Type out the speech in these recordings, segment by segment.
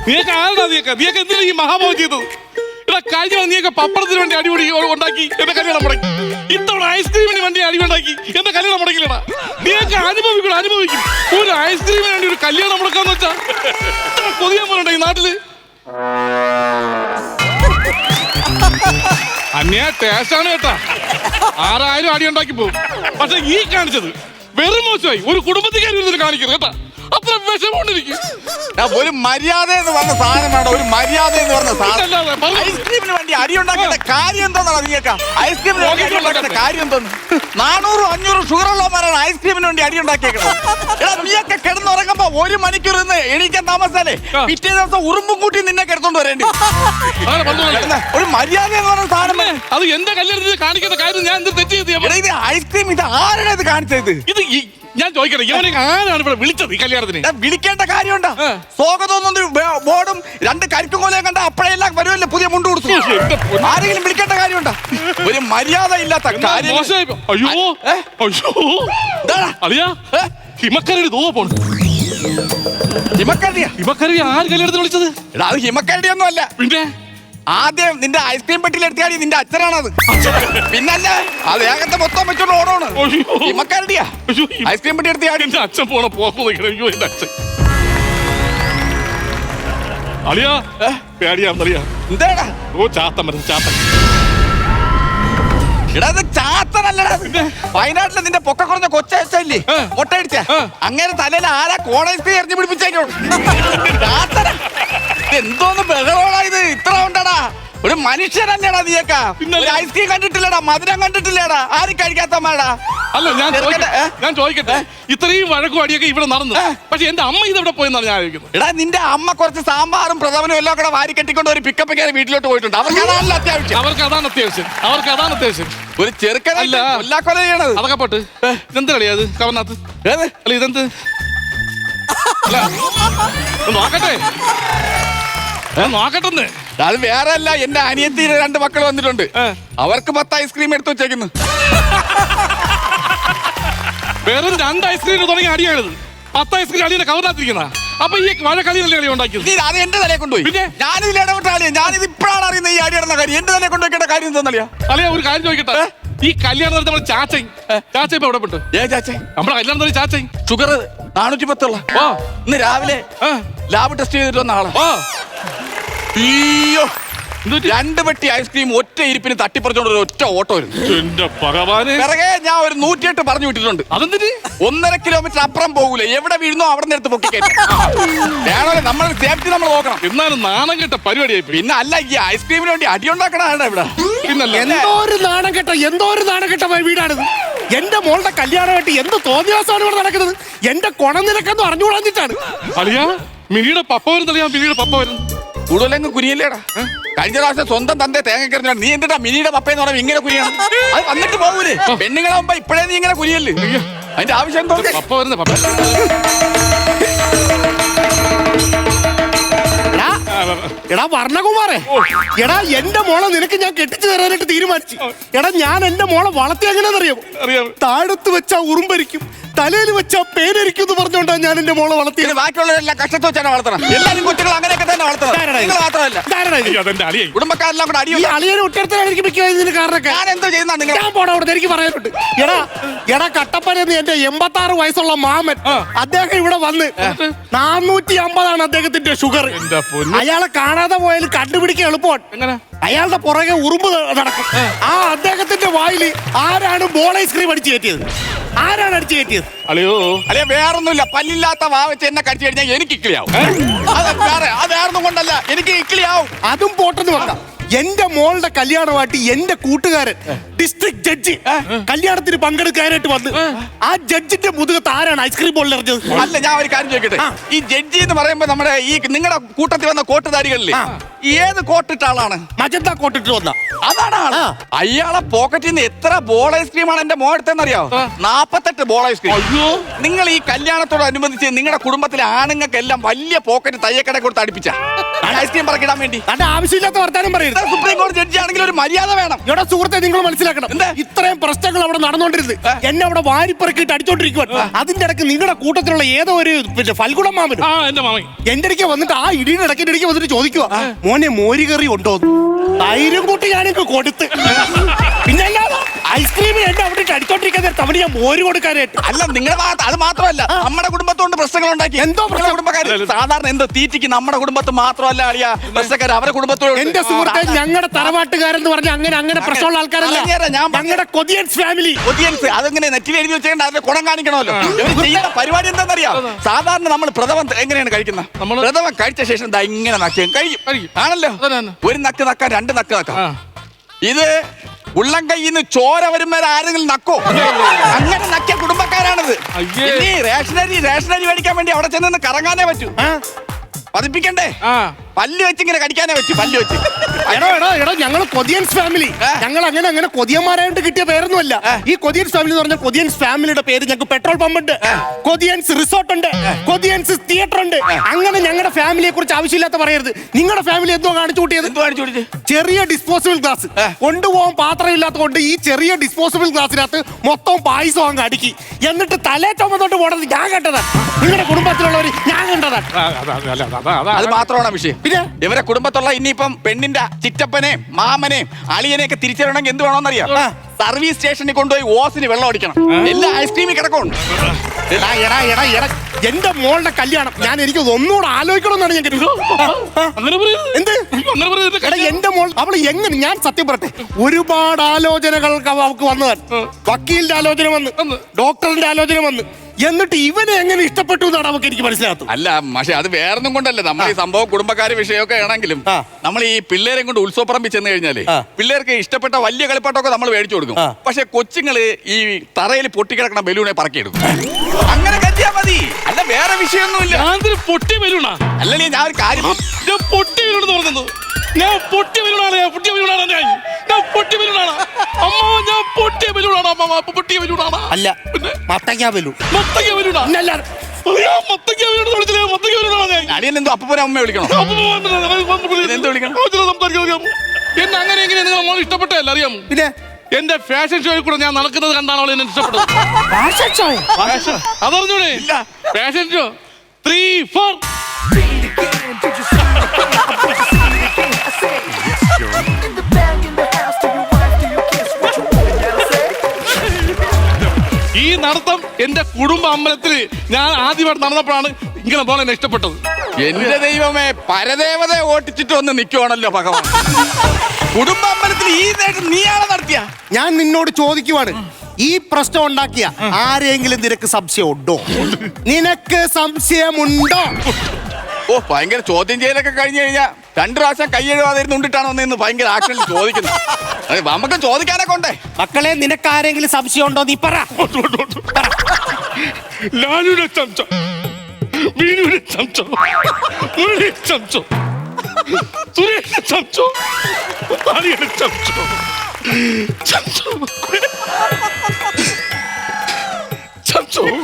നീയൊക്കെ ആരുടെ നീയൊക്കെ എന്തിനാ ഈ മഹാഭാവം ചെയ്തത്? ഇവിടെ കഴിഞ്ഞ നീയൊക്കെ പപ്പടത്തിന് വേണ്ടി അടിപൊളി ഉണ്ടാക്കി എന്റെ കല്യാണം മുടക്കി. ഇത്തവണ ഐസ്ക്രീമിന് വേണ്ടി അടി ഉണ്ടാക്കി എന്റെ കല്യാണം മുടക്കില്ലടാ. നീയൊക്കെ അനുഭവിക്കും. ഒരു ഐസ്ക്രീമിന് വേണ്ടി ഒരു കല്യാണം മുടക്കാന്ന് വെച്ചാ കൊതിയാൻ പോലുണ്ടോ ഈ നാട്ടില്? അന്യാ ടേസ്റ്റാണ് കേട്ടാ. 6000 അടി ഉണ്ടാക്കി പോകും. പക്ഷെ ഈ കാണിച്ചത് വെറും മോശമായി. ഒരു കുടുംബത്തിക്കാരും കാണിക്കുന്നത് കേട്ടാ. അത്ര വിഷമോണ്ടിരിക്കും. ഒരു മര്യാദ എന്ന് പറഞ്ഞ സാധനം വേണ്ട. ഒരു മര്യാദ എന്ന് പറഞ്ഞ സാധനം. ഐസ്ക്രീമിന് വേണ്ടി അടി ഉണ്ടാക്കേണ്ട കാര്യം എന്താണെന്നാ നീയൊക്കെ? ഐസ്ക്രീമിന് വേണ്ടി അടി ഉണ്ടാക്കേണ്ട കാര്യം എന്തോന്ന്? 400-500 ഷുഗറുള്ളവന്മാരാണ് ഐസ്ക്രീമിന് വേണ്ടി അടി ഉണ്ടാക്കിയേക്കുന്നത്. എടാ നീയൊക്കെ കിടന്നുറങ്ങുമ്പോ 1 മണിക്കൂർ നിന്ന് എണീക്കാൻ താമസാലേ പിറ്റേ ദിവസം ഉറുമ്പും കൂട്ടി നിന്നെ കിടത്തോണ്ട് വരേണ്ടി. ഒരു മര്യാദ എന്ന് പറഞ്ഞ സാധനം. അത് എന്റെ കല്യാണത്തിന് കാണിക്കുന്ന കാര്യം ഞാൻ എന്ത് തെറ്റ് ചെയ്ത്? ഇത് ഐസ്ക്രീം ഇത് ആരാണ് ഇത് കാണിച്ചത്? ഇത് ഞാൻ ചോദിക്കട്ടെ, ഇവനെ ആരാണ് ഇവിടെ വിളിച്ചത് ഈ കല്യാണത്തിന്? വിളിക്കേണ്ട കാര്യമുണ്ടോ? സ്വാഗതം ബോർഡും 2 കരിക്കുമൂലയും കണ്ട അപ്പഴെല്ലാം വരുമല്ലോ പുതിയ മുണ്ട് കൊടുത്തു. ആരെങ്കിലും വിളിക്കേണ്ട കാര്യമുണ്ടോ? ഒരു മര്യാദ ഇല്ലാത്ത കാര്യം. ഹിമക്കരടി ദൂരെ പോണു. ഹിമക്കരടി ആര് കല്യാണത്തിന് വിളിച്ചത്? അത് ഹിമക്കരടി ഒന്നും അല്ല. പിന്നെ ആദ്യം നിന്റെ ഐസ്ക്രീം പെട്ടിയിൽ എടുത്തിയാടി നിന്റെ അച്ഛനാണത്. പിന്നല്ല അത് ഏകത്തെ മൊത്തം വെച്ചോണ്ട് ഓടോണ്. ഹിമക്കരടിയാ ഐസ്ക്രീം പെട്ടി എടുത്തിയാടി. എന്റെ അച്ഛൻ പോണ പോയോ എന്റെ അച്ഛൻ. അളിയാ പേടിയാന്നറിയാ. എന്താടാ? ഓ ചാത്തൻ വരുന്നു ചാത്തൻ. എടാ ഇത് ചാത്തനല്ലടാ. വയനാട്ടില് നിന്റെ പൊക്ക കുറഞ്ഞ കൊച്ചല്ലേ മുട്ടയടിച്ച അങ്ങനെ തലയിൽ ആരാ കോണൈസ്ക്രീം എറിഞ്ഞു പിടിപ്പിച്ചേക്കോ? ചാത്തന എന്തോന്ന് ബഹളോടാ ഇത്? ഇത്ര ഉണ്ടാടാ. ഒരു മനുഷ്യനല്ലേടാ നീയൊക്കെ? ഐസ്ക്രീം കണ്ടിട്ടില്ലടാ, മധുരം കണ്ടിട്ടില്ലേടാ, ആരും കഴിക്കാത്തമാടാ. അല്ല ഞാൻ ചോദിക്കട്ടെ, ഇത്രയും വഴക്കും അടിയൊക്കെ ഇവിടെ നടന്നു, പക്ഷെ എന്റെ അമ്മ ഇതെവിടെ പോയെന്നാണ് ഞാൻ ആലോചിക്കുന്നത്. എടാ നിന്റെ അമ്മ കുറച്ച് സാമ്പാറും പ്രഥമനും എല്ലാം കൂടെ വാരി കെട്ടിക്കൊണ്ട് ഒരു പിക്കപ്പ് കയറി വീട്ടിലോട്ട് പോയിട്ടുണ്ട്. അവർക്ക് അതാണ് അത്യാവശ്യം. ഒരു ചെറുക്കനല്ല കൊല്ലാക്കൊല ചെയ്യണത്. അതൊക്കെ പോട്ട്. ഇതെന്ത് കളിയാ അത് കവറിനകത്ത്? അല്ല ഇതെന്ത്? നോക്കട്ടെ. അത് വേറെ അല്ല, എന്റെ അനിയത്തി 2 മക്കൾ വന്നിട്ടുണ്ട്. അവർക്ക് 10 ഐസ്ക്രീം എടുത്തു വെച്ചേക്കുന്നു. വെറും 2 ഐസ്ക്രീം തുടങ്ങി അടിയാണിത്. 10 ഐസ്ക്രീം അടിയുടെ കവറിനകത്തിരിക്കുന്ന. അപ്പൊ ഈ മഴക്കളിയല്ലേ കളി ഉണ്ടാക്കിയത്? അത് എന്റെ തലയെ കൊണ്ടുപോയി. പിന്നെ ഞാനിതിൽ ഇടപെട്ടാളിയാ. ഞാനിത് ഇപ്പോഴാണ് അറിയുന്നത് ഈ അടി നടന്ന കാര്യം. എന്റെ തലയെ കൊണ്ടുവയ്ക്കേണ്ട കാര്യം എന്താണെന്നറിയാ? അളിയാ ഒരു കാര്യം ചോദിക്കട്ടെ, ഈ കല്യാണം നമ്മൾ ചാച്ച ഇപ്പൊ എവിടെ പെട്ടു? ചാച്ചൻ നമ്മുടെ കല്യാണം ചാച്ച ഷുഗർ 410 ഇന്ന് രാവിലെ ലാബ് ടെസ്റ്റ് ചെയ്തിട്ട് വന്ന ആളാ. അയ്യോ 2 പെട്ടി ഐസ്ക്രീം ഒറ്റ ഇരിപ്പിന് തട്ടിപ്പറിച്ചോണ്ട് ഒറ്റ ഓട്ടോ വരുന്നു. പിറകെ ഞാൻ ഒരു 108 പറഞ്ഞു വിട്ടിട്ടുണ്ട്. അതെന്തിന്? 1.5 കിലോമീറ്റർ അപ്പുറം പോകൂലേ, എവിടെ വീഴുന്നോ അവിടെ നിന്ന് എടുത്ത് പൊക്കിക്കയറ്റും. നമ്മൾ സേഫ്റ്റി നമ്മൾ നോക്കണം. എന്നാലും നാണം കെട്ട പരിപാടിയായി. പിന്നെ അല്ല, ഈ ഐസ്ക്രീമിന് വേണ്ടി അടി ഉണ്ടാക്കണതാണ് ഇവിടെ. എന്തോ ഒരു നാണം കെട്ട വീടാണിത്. എന്റെ മോളുടെ കല്യാണമായിട്ട് എന്ത് തോന്നിയാസമാണ് ഇവിടെ നടക്കുന്നത്? എന്റെ കുണം നിനക്കെന്ന് അറിഞ്ഞുകൂടാഞ്ഞിട്ടാണ്. അളിയാ മിനിയുടെ പപ്പ വരുന്നറിയാം. മിനിയുടെ പപ്പ വരുന്നു കൂടുതലെങ്ങ് കുനിയല്ലേടാ. കഴിഞ്ഞ പ്രാവശ്യം സ്വന്തം തന്റെ തേങ്ങ നീ എന്തിട്ടാ മിനിയുടെ പപ്പയെന്ന് പറയുമ്പോ ഇങ്ങനെ കുനിയണം? അത് വന്നിട്ട് പോകൂലേ? പെണ്ണുങ്ങളാകുമ്പോ ഇപ്പഴേ നീ ഇങ്ങനെ കുനിയല്ലേ? അതിന്റെ ആവശ്യം എന്തോ? പപ്പ വരുന്ന പപ്പ. എടാ വർണ്ണകുമാറേ, എടാ എന്റെ മോളെ നിനക്ക് ഞാൻ കെട്ടിച്ചു തരാനായിട്ട് തീരുമാനിച്ചു. എടാ ഞാൻ എന്റെ മോളെ വളർത്തി എങ്ങനെയാണെന്നറിയാമോ? താഴത്ത് വെച്ചാ ഉറുമ്പരിക്കും, തലയിൽ വെച്ചാ പേരരിക്കും എന്ന് പറഞ്ഞോണ്ടാ ഞാൻ എന്റെ മോളെ വളർത്തിയത്. ബാക്കിയുള്ളവരെല്ലാം കഷ്ടത്ത് വെച്ചാണ് വളർത്തണം. എല്ലാരും കുട്ടികൾ അങ്ങനെയൊക്കെ തന്നെ വളർത്തണം. മാത്രമല്ല കുടുംബക്കാരെല്ലാം കൂടെ അടി. അളിയനെ ഒറ്റടുത്തായിരിക്കും മിക്കതിന് കാരണമൊക്കെ. ഞാൻ എന്തോ ചെയ്യുന്നുണ്ട്? ഞാൻ പോടാ അവിടെ, എനിക്ക് പറയാനുണ്ട്. എടാ കട്ടപ്പനെന്ന് എന്റെ 86 വയസ്സുള്ള മാമൻ, അദ്ദേഹം ഇവിടെ വന്ന് 450 അദ്ദേഹത്തിന്റെ ഷുഗർ. അയാളെ കാണാതെ പോയാലും കണ്ടുപിടിക്കാൻ എളുപ്പമാണ്. അയാളുടെ പുറകെ ഉറുമ്പ് നടക്കും. ആ അദ്ദേഹത്തിന്റെ വായിൽ ആരാണ് ബോൾ ഐസ്ക്രീം അടിച്ചു കയറ്റിയത്? ആരാണ് അടിച്ചു കയറ്റിയത്? അല്ലെ വേറൊന്നുമില്ല, പല്ലില്ലാത്ത വാ വെച്ച് എന്നെ കടിച്ചു കഴിഞ്ഞാൽ എനിക്ക് ഇക്കിളിയാവും. അത് വേറൊന്നും കൊണ്ടല്ല, എനിക്ക് ഇക്കിളിയാവും. അതും പോട്ടെന്ന് വെക്കാം. എന്റെ മോളുടെ കല്യാണമായിട്ട് എന്റെ കൂട്ടുകാരൻ ഡിസ്ട്രിക്ട് ജഡ്ജി കല്യാണത്തിന് പങ്കെടുക്കാനായിട്ട് വന്ന് ആ ജഡ്ജിന്റെ മുതുകത്ത് ആരാണ് ഐസ്ക്രീം ബോളിൽ എറിഞ്ഞത്? അല്ല ഞാൻ ഒരു കാര്യം ചോദിക്കട്ടെ, ഈ ജഡ്ജി എന്ന് പറയുമ്പോ നമ്മുടെ ഈ നിങ്ങളുടെ കൂട്ടത്തിൽ വന്ന കോട്ടുധാരികളില്ലേ, ഏത് കോട്ടിട്ട ആളാണ്? മജന്ത കോട്ടിട്ട് വന്ന അതാണ് ആള്. അയാളെ പോക്കറ്റിൽ നിന്ന് എത്ര ബോൾ ഐസ്ക്രീമാണ് എന്റെ മോടുത്തെന്നറിയാവോ? 48 ബോൾ ഐസ്ക്രീം. അയ്യോ നിങ്ങൾ ഈ കല്യാണത്തോടനുബന്ധിച്ച് നിങ്ങളുടെ കുടുംബത്തിലെ ആണുങ്ങൾക്കെല്ലാം വലിയ പോക്കറ്റ് തയ്യക്കട കൊടുത്ത് അടുപ്പിച്ച ഐസ്ക്രീം പറക്കിടാൻ വേണ്ടി. തന്റെ ആവശ്യമില്ലാത്ത വർത്താനം പറയരുത്. സുപ്രീം കോടതി ജഡ്ജി ആണെങ്കിൽ ഒരു മര്യാദ വേണം. ഇവിടെ സുഹൃത്തെ നിങ്ങൾ മനസ്സിലാക്കണം, എന്താ? ഇത്രയും പ്രശ്നങ്ങൾ അവിടെ നടന്നുകൊണ്ടിരുന്നത് എന്നെ അവിടെ വാരിപ്പറക്കിട്ട് അടിച്ചോണ്ടിരിക്കുവാൻ. അതിന്റെ ഇടയ്ക്ക് നിങ്ങളുടെ കൂട്ടത്തിലുള്ള ഏതോ ഒരു ഫൽഗുണം മാമനും എന്റെ മാമൻ എന്റെ ഇടയ്ക്ക് വന്നിട്ട് ആ ഇടിയുടെ ഇടയ്ക്ക് വന്നിട്ട് ചോദിക്കുക, മോനെ മോരുകറി ഉണ്ടോ? തൈരും കൂട്ടി ഞാനൊക്കെ കൊടുത്ത്, പിന്നെ അല്ലാതെ ഐസ്ക്രീമിൽ എന്നെ അവിടെ അടിച്ചോണ്ടിരിക്കാൻ തവണ ഞാൻ മോര് കൊടുക്കാനായിട്ട്. അല്ല നിങ്ങളുടെ ഭാഗത്ത് അത് മാത്രമല്ല, നമ്മുടെ കുടുംബത്തോണ്ട് പ്രശ്നങ്ങൾ ഉണ്ടാക്കി. എന്തോ കുടുംബക്കാര് സാധാരണ എന്തോ തീറ്റിക്ക് നമ്മുടെ കുടുംബത്ത് മാത്രമല്ല അളിയ പ്രശ്നക്കാർ അവരുടെ കുടുംബത്തോട്. എന്റെ സുഹൃത്തെ, ഞങ്ങളുടെ തറവാട്ടുകാരെന്ന് പറഞ്ഞ അങ്ങനെ പ്രശ്നമുള്ള ആൾക്കാരല്ല. ഞങ്ങളുടെ കൊതിയൻസ് ഫാമിലി. കൊതിയൻസ് അതെങ്ങനെ നെറ്റിൽ എഴുതി വെച്ചേണ്ട അതിന്റെ ഗുണം കാണിക്കണമല്ലോ. ഇവര് ചെയ്യുന്ന പരിപാടി എന്താണെന്നറിയാം? സാധാരണ നമ്മൾ പ്രഥമം എങ്ങനെയാണ് കഴിക്കുന്നത്? പ്രഥമം കഴിച്ച ശേഷം ദാ ഇങ്ങനെ നക്കി കഴിയും ആണല്ലോ. ഒരു നക്ക് നക്കാൻ 2 നക്ക് നക്കാം. ഇത് ഉള്ളം കയ്യിൽ നിന്ന് ചോര വരുമ്പോൾ ആരെങ്കിലും നക്കോ? അങ്ങനെ നക്കിയ കുടുംബക്കാരാണിത്. ഇനി റേഷനറി മേടിക്കാൻ വേണ്ടി അവിടെ ചെന്ന് കറങ്ങാനേ പറ്റൂ. പതിപ്പിക്കണ്ടേ? പല്ല് വെച്ച് ഇങ്ങനെ കടിക്കാനേ പറ്റൂ. പല്ല് വെച്ച് ഞങ്ങൾ കൊതിയൻസ് ഫാമിലി. ഞങ്ങൾ അങ്ങനെ കൊതിയന്മാരായിട്ട് കിട്ടിയ പേരൊന്നുമല്ല. ഈ കൊതിയൻസ് ഫാമിലി എന്ന് പറഞ്ഞാൽ കൊതിയൻസ് ഫാമിലിയുടെ പേര് ഞങ്ങൾക്ക് പെട്രോൾ പമ്പ് ഉണ്ട്, കൊതിയൻസ് റിസോർട്ട് ഉണ്ട്, കൊതിയൻസ് തിയേറ്റർ ഉണ്ട്. അങ്ങനെ ഞങ്ങളുടെ ഫാമിലിയെ കുറിച്ച് ആവശ്യമില്ലാത്ത പറയരുത്. നിങ്ങളുടെ ഫാമിലി എന്തോ കാണിച്ചു കൂട്ടിയത്? ചെറിയ ഡിസ്പോസിബിൾ ഗ്ലാസ് കൊണ്ടുപോകാൻ പാത്രമില്ലാത്ത കൊണ്ട് ഈ ചെറിയ ഡിസ്പോസിബിൾ ഗ്ലാസിനകത്ത് മൊത്തം പായസം അങ്ങ് അടുക്കി, എന്നിട്ട് തലേ ചുമന്നോട്ട് പോണത് ഞാൻ കണ്ടതാണ്. നിങ്ങളുടെ കുടുംബത്തിലുള്ളവർ ഞാൻ കണ്ടതാണ്. അത് മാത്രമാണ് വിഷയം. പിന്നെ ഇവരെ കുടുംബത്തുള്ള ഇനിയിപ്പം പെണ്ണിന്റെ ചിറ്റപ്പനെയും മാമനെയും അളിയനെയൊക്കെ തിരിച്ചറിയണമെങ്കിൽ എന്ത് വേണമെന്നറിയാം? സർവീസ് സ്റ്റേഷനിൽ കൊണ്ടുപോയി ഓസിന് വെള്ളം അടിക്കണം. എല്ലാ ഐസ്ക്രീമിൽ കിടക്കുന്നുണ്ട്. എന്റെ മോളുടെ കല്യാണം എനിക്ക് ഒന്നുകൂടെ ആലോചിക്കണമെന്നാണ് ഞാൻ എന്റെ മോൾ അവള് എങ്ങനെ, ഞാൻ സത്യം പറട്ടെ, ഒരുപാട് ആലോചനകൾ അവൾക്ക് വന്നതാണ്. വക്കീലിന്റെ ആലോചന വന്ന്, ഡോക്ടറിന്റെ ആലോചന വന്ന്, എന്നിട്ട് ഇവനെ എങ്ങനെ ഇഷ്ടപ്പെട്ടു എന്നാണ് നമുക്ക് എനിക്ക് മനസ്സിലാകത്തു. അല്ല പക്ഷെ അത് വേറൊന്നും കൊണ്ടല്ല. നമ്മൾ ഈ സംഭവം കുടുംബക്കാര് വിഷയമൊക്കെ ആണെങ്കിലും നമ്മൾ ഈ പിള്ളേരെ കൊണ്ട് ഉത്സവപ്പറമ്പിൽ ചെന്ന് കഴിഞ്ഞാല് പിള്ളേർക്ക് ഇഷ്ടപ്പെട്ട വലിയ കളിപ്പാട്ടമൊക്കെ നമ്മൾ മേടിച്ചു കൊടുക്കും. പക്ഷെ കൊച്ചുങ്ങള് ഈ തറയിൽ പൊട്ടിക്കിടക്കണ ബലൂണെ പറക്കിയെടുക്കും. അങ്ങനെ കരുതിയാ മതി, അല്ല വേറെ വിഷയമൊന്നുമില്ല. പൊട്ടിയ ബലൂണാ? അല്ലേ ഞാൻ ഒരു കാര്യം പൊട്ടിയ ബലൂൺ പറഞ്ഞത്. ഞാൻ പൊട്ടിയ ബലൂണാണ്. ഞാൻ പൊട്ടിയ ബലൂണാണ്. ഞാൻ പൊട്ടിയ ബലൂണാണ് അമ്മ. ഞാൻ പൊട്ടിയ ബലൂണാണ് അമ്മ. പൊട്ടിയ ബലൂണാണ്. അല്ല, മത്തങ്ങ ബലൂൺ. മത്തങ്ങ ബലൂണാ? മത്തങ്ങ ബലൂൺ വിളിച്ചില്ല. മത്തങ്ങ ബലൂണാണ്. അടിയൻ എന്തോ അപ്പൂനെ അമ്മ വിളിക്കണം. എന്ത് വിളിക്കണം? എന്നെ അങ്ങനെ എങ്ങനെ നിങ്ങൾ മോൾ ഇഷ്ടപ്പെട്ടല്ല അറിയാമോ? പിന്നെ എന്റെ ഫാഷൻ ഷോയിൽ കൂടെ ഞാൻ നടക്കുന്നത് കണ്ടാണ് അവൾ എന്നെ ഇഷ്ടപ്പെട്ടത്. അതറിഞ്ഞൂടെ? Fashion show 3, 4. ഈ നടത്തം എന്റെ കുടുംബ അമ്പലത്തിൽ ഞാൻ ആദ്യമായിട്ട് നടന്നപ്പോഴാണ് ഇങ്ങനെ പോലെ എന്നെ ഇഷ്ടപ്പെട്ടത്. എന്റെ ദൈവമേ, പരദേവതയെ ഓട്ടിച്ചിട്ട് വന്ന് നിൽക്കുവാണല്ലോ ഭഗവാൻ. കുടുംബ അമ്പലത്തിൽ ഈ നേട്ടം നീയാണ് നടത്തിയ? ഞാൻ നിന്നോട് ചോദിക്കുവാണ്, ഈ പ്രശ്നം ഉണ്ടാക്കിയ ആരെങ്കിലും നിനക്ക് സംശയം ഉണ്ടോ? നിനക്ക് സംശയമുണ്ടോ? ഓ, ഭയങ്കര ചോദ്യം ചെയ്യലൊക്കെ കഴിഞ്ഞു കഴിഞ്ഞാൽ 2 പ്രാവശ്യം കൈ എഴുതാതിരുന്നുണ്ടിട്ടാണ് വന്നിന്ന് ഭയങ്കര ആക്ഷൻ ചോദിക്കുന്നത്. നമുക്ക് ചോദിക്കാനൊക്കെ ഉണ്ടേ. മക്കളെ, നിനക്ക് ആരെങ്കിലും സംശയം ഉണ്ടോ? നീ പറ. ലാലുവിന്റെ ചംച്ചം, മീനുവിന്റെ ചംച്ചം, മുരളിയുടെ ചംച്ചം, സുരേഷിന്റെ ചംച്ചം, ആര്യയുടെ ചംച്ചം,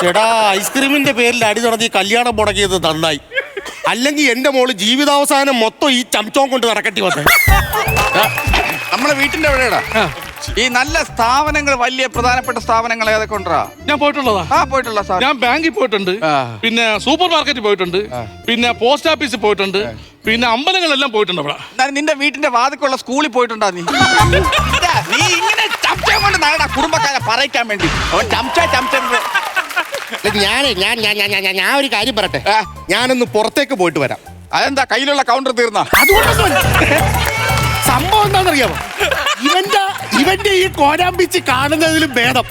ചേടാ, ഐസ്ക്രീമിന്റെ പേരിൽ അടി നടത്തി കല്യാണം മുടക്കിയത് നന്നായി. അല്ലെങ്കിൽ എന്റെ മോള് ജീവിതാവസാനം മൊത്തം ഈ ചംച്ചോം കൊണ്ട് നടക്കേണ്ടി വന്നേ. നമ്മളെ വീട്ടിന്റെ എവിടെയാടാ ഈ നല്ല സ്ഥാപനങ്ങൾ, വലിയ പ്രധാനപ്പെട്ട സ്ഥാപനങ്ങൾ ഏതൊക്കെ ഉണ്ടാ? ഞാൻ പോയിട്ടുള്ളതാ. പോയിട്ടുള്ള ഞാൻ ബാങ്കിൽ പോയിട്ടുണ്ട്, പിന്നെ സൂപ്പർ മാർക്കറ്റിൽ പോയിട്ടുണ്ട്, പിന്നെ പോസ്റ്റ് ഓഫീസിൽ പോയിട്ടുണ്ട്, പിന്നെ അമ്പലങ്ങളെല്ലാം പോയിട്ടുണ്ട്. അവിടെ നിന്റെ വീട്ടിന്റെ വാതിക്കുള്ള സ്കൂളിൽ പോയിട്ടുണ്ടാ? നീ ഇങ്ങനെ ചംച്ചം കൊണ്ട് നടടാ കുടുംബക്കാരെ പറയിക്കാൻ വേണ്ടി. ഞാൻ ഒരു കാര്യം പറയട്ടെ, ഞാനൊന്ന് പുറത്തേക്ക് പോയിട്ട് വരാം. അതെന്താ കയ്യിലുള്ള കൗണ്ടർ തീർന്ന? അതുകൊണ്ടൊന്നുമല്ല. സംഭവം എന്താണെന്നറിയാമോ? ഇവന്റെ ഈ കോരാമ്പിച്ച് കാണുന്നതിലും ഭേദം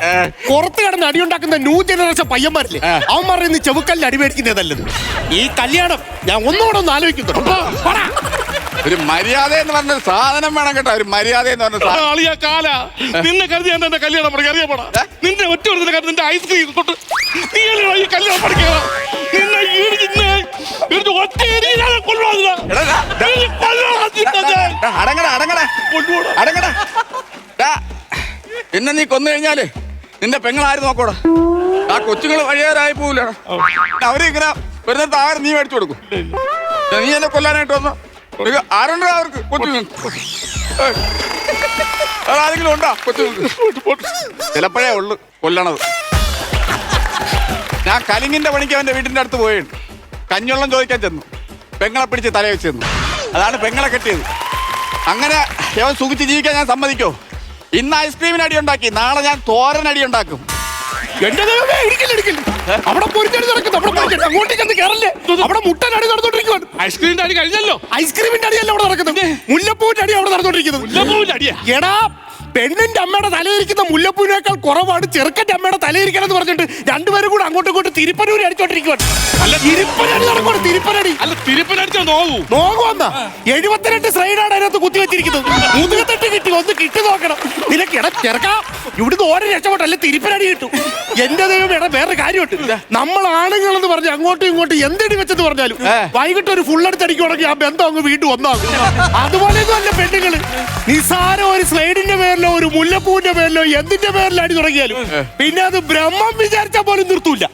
പുറത്ത് കിടന്ന് അടിയുണ്ടാക്കുന്ന ന്യൂ ജനറേഷൻ പയ്യന്മാരില്ലേ, അവന്മാരുടെ ഇന്ന് ചെവുക്കല്ലിൽ അടിമേടിക്കുന്നതല്ലത്. ഈ കല്യാണം ഞാൻ ഒന്നുകൂടെ ഒന്ന് ആലോചിക്കുന്നുണ്ട്. ഒരു മര്യാദ എന്ന് പറഞ്ഞ സാധനം വേണം കേട്ടോ. ഒരു മര്യാദ എന്ന് പറഞ്ഞ നിന്നെ കരുതി എന്റെ കല്യാണം പഠിക്കാൻ അറിയാമോടാ? നിന്റെ ഒറ്റ നിന്റെ ഐസ്ക്രീം തൊട്ട് നീ ഈ കല്യാണം പഠിക്കുക. നിന്നെ ഒറ്റ അടങ്ങടാ അടങ്ങടാ അടങ്ങടാ. ഡാ, പിന്നെ നീ കൊന്നു കഴിഞ്ഞാല് നിന്റെ പെങ്ങളാര് നോക്കോടാ? ആ കൊച്ചുങ്ങൾ വഴിയാരായി പോവില്ലടാ. അവരിങ്ങനെ വരുന്ന താരം നീ മേടിച്ചു കൊടുക്കും. നീ എന്നെ കൊല്ലാനായിട്ട് വന്നു ആരുണ്ടോ അവർക്ക് കൊച്ചുങ്ങൾ? ആരെങ്കിലും ഉണ്ടോ കൊച്ചുങ്ങൾക്ക്? ചിലപ്പോഴേ ഉള്ളു കൊല്ലണത്. ഞാൻ കലിങ്ങിന്റെ പണിക്ക് അവന്റെ വീടിന്റെ അടുത്ത് പോയിട്ട് കഞ്ഞുള്ളം ചോദിക്കാൻ ചെന്നു. പെങ്ങളെ പിടിച്ച് തല വെച്ച് തന്നു. അതാണ് പെങ്ങളെ കെട്ടിയത്. അങ്ങനെ അവൻ സുഖിച്ച് ജീവിക്കാൻ ഞാൻ സമ്മതിക്കോ? ഇന്ന് ഐസ്ക്രീമിന് അടി ഉണ്ടാക്കി, നാളെ ഞാൻ തോരൻ അടി ഉണ്ടാക്കും. എന്റെ ദൈവമേ, ഇടിക്കില്ല. അവിടെ പൊരിച്ചടി നടക്കുന്നു. അങ്ങോട്ടേക്ക് ഒന്ന് കയറല്ലേ? അവിടെ മുട്ടനടി നടന്നോണ്ടിരിക്കുവാണ്. ഐസ്ക്രീമിന്റെ അടി കഴിഞ്ഞല്ലോ. ഐസ്ക്രീമിന്റെ അടിയല്ല അവിടെ നടക്കുന്നത്, മുല്ലപ്പൂവിന്റെ അടി അവിടെ നടന്നോണ്ടിരിക്കുന്നത്. മുല്ലപ്പൂവിന്റെ അടിയാ. എടാ, പെണ്ണിന്റെ അമ്മയുടെ തലയിരിക്കുന്ന മുല്ലപ്പൂവിനേക്കാൾ കുറവാണ് ചെറുക്കന്റെ അമ്മയുടെ തലയിരിക്കണം എന്ന് പറഞ്ഞിട്ട് രണ്ടുപേരും കൂടെ അങ്ങോട്ടും ഇങ്ങോട്ട് തിരുപ്പനൂരി അടിച്ചോണ്ടിരിക്കുവാണ്. അല്ല, തിരുപ്പനടി നടക്കണം. തിരുപ്പനടി അല്ല, തിരുപ്പനടിച്ചാ നോക്കൂ. നോക്കുവന്ന 72 സ്ലൈഡാണ് അതിനകത്ത് കുത്തിവെച്ചിരിക്കുന്നത്. മുതുകത്തെട്ട് കിട്ടി, ഒന്ന് കിട്ടി നോക്കണം. നിനക്ക് ചെറുക്ക ഇവിടുന്ന് ഓരോ രക്ഷപ്പെട്ടല്ലേ തിരുപ്പനടി കിട്ടും. എന്റെ ദൈവം, എടാ വേറെ കാര്യമുണ്ട്. നമ്മൾ ആണുങ്ങൾ എന്ന് പറഞ്ഞ് അങ്ങോട്ടും ഇങ്ങോട്ടും എന്തടി വെച്ചെന്ന് പറഞ്ഞാലും വൈകിട്ട് ഒരു ഫുള്ളടിച്ചടിക്കുവാണെങ്കിൽ ആ ബന്ധം അങ്ങ് വീണ്ടും ഒന്നാകും. അതുപോലെയൊന്നും അല്ല പെണ്ണുങ്ങള്. നിസാരം ഒരു സ്ലൈഡിന്റെ പേരിലോ ഒരു മുല്ലപ്പൂവിന്റെ പേരിലോ എന്തിന്റെ പേരിലോ അടി തുടങ്ങിയാലും പിന്നെ അത് ബ്രഹ്മം വിചാരിച്ചാൽ പോലും നിർത്തൂല.